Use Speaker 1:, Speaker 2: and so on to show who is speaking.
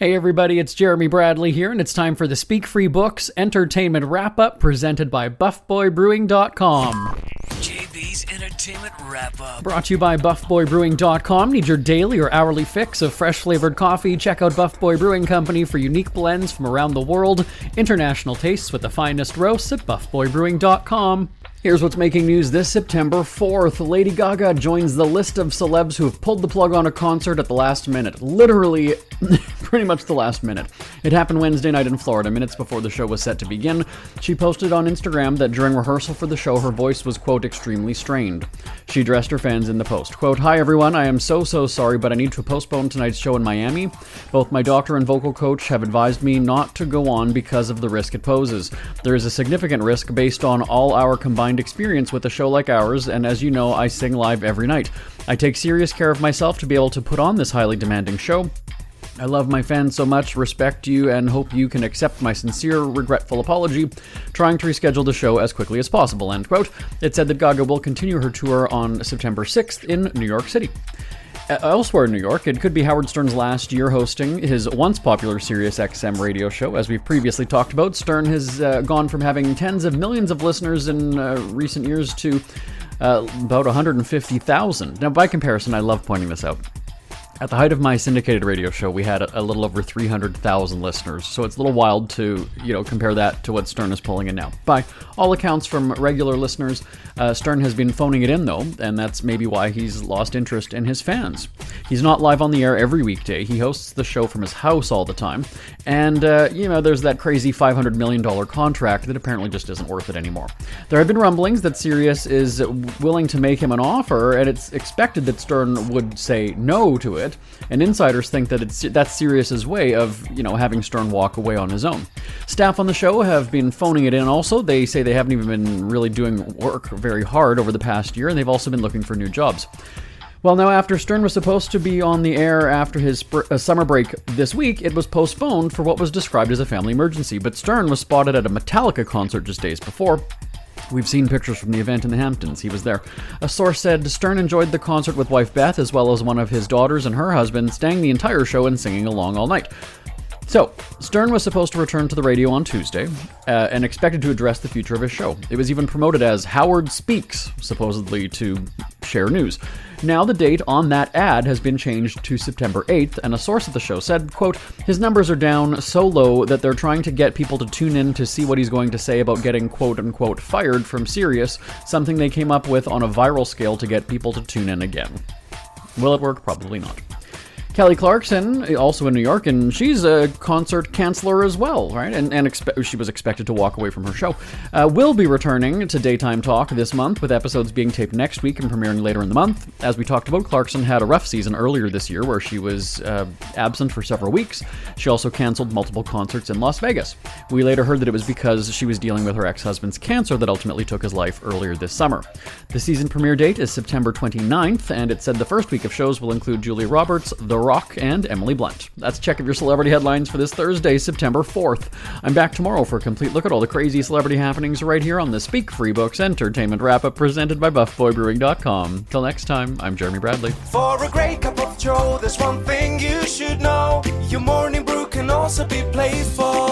Speaker 1: Hey everybody, it's Jeremy Bradley here, and it's time for the Speak Free Books Entertainment Wrap-Up presented by BuffBoyBrewing.com.
Speaker 2: JB's Entertainment Wrap-Up.
Speaker 1: Brought to you by BuffBoyBrewing.com. Need your daily or hourly fix of fresh-flavored coffee? Check out Buff Boy Brewing Company for unique blends from around the world. International tastes with the finest roasts at BuffBoyBrewing.com. Here's what's making news this September 4th. Lady Gaga joins the list of celebs who have pulled the plug on a concert at the last minute. Literally, pretty much the last minute. It happened Wednesday night in Florida, minutes before the show was set to begin. She posted on Instagram that during rehearsal for the show, her voice was, quote, extremely strained. She addressed her fans in the post, quote, "Hi everyone, I am so sorry, but I need to postpone tonight's show in Miami. Both my doctor and vocal coach have advised me not to go on because of the risk it poses. There is a significant risk based on all our combined experience with a show like ours, and as you know, I sing live every night. I take serious care of myself to be able to put on this highly demanding show. I love my fans so much, respect you, and hope you can accept my sincere, regretful apology, trying to reschedule the show as quickly as possible," end quote. It said that Gaga will continue her tour on September 6th in New York City. Elsewhere in New York, it could be Howard Stern's last year hosting his once popular Sirius XM radio show. As we've previously talked about, Stern has gone from having tens of millions of listeners in recent years to about 150,000. Now, by comparison, I love pointing this out. At the height of my syndicated radio show, we had a little over 300,000 listeners, so it's a little wild to, compare that to what Stern is pulling in now. By all accounts from regular listeners, Stern has been phoning it in, though, and that's maybe why he's lost interest in his fans. He's not live on the air every weekday. He hosts the show from his house all the time, and, there's that crazy $500 million contract that apparently just isn't worth it anymore. There have been rumblings that Sirius is willing to make him an offer, and it's expected that Stern would say no to it. And insiders think that that's Sirius's way of, having Stern walk away on his own. Staff on the show have been phoning it in also. They say they haven't even been really doing work very hard over the past year, and they've also been looking for new jobs. Well, now, after Stern was supposed to be on the air after his summer break this week, it was postponed for what was described as a family emergency. But Stern was spotted at a Metallica concert just days before. We've seen pictures from the event in the Hamptons. He was there. A source said Stern enjoyed the concert with wife Beth, as well as one of his daughters and her husband, staying the entire show and singing along all night. So, Stern was supposed to return to the radio on Tuesday, and expected to address the future of his show. It was even promoted as Howard Speaks, supposedly to share news. Now the date on that ad has been changed to September 8th, and a source at the show said, quote, "His numbers are down so low that they're trying to get people to tune in to see what he's going to say about getting quote-unquote fired from Sirius, something they came up with on a viral scale to get people to tune in again." Will it work? Probably not. Kelly Clarkson, also in New York, and she's a concert canceller as well, right? And she was expected to walk away from her show. Will be returning to Daytime Talk this month, with episodes being taped next week and premiering later in the month. As we talked about, Clarkson had a rough season earlier this year where she was absent for several weeks. She also canceled multiple concerts in Las Vegas. We later heard that it was because she was dealing with her ex-husband's cancer that ultimately took his life earlier this summer. The season premiere date is September 29th, and it said the first week of shows will include Julia Roberts, The Rock, and Emily Blunt. That's a check of your celebrity headlines for this Thursday, September 4th. I'm back tomorrow for a complete look at all the crazy celebrity happenings right here on the Speak Free Books Entertainment Wrap-Up presented by BuffBoyBrewing.com. Till next time, I'm Jeremy Bradley.
Speaker 3: For a great cup of joe, there's one thing you should know. Your morning brew can also be playful.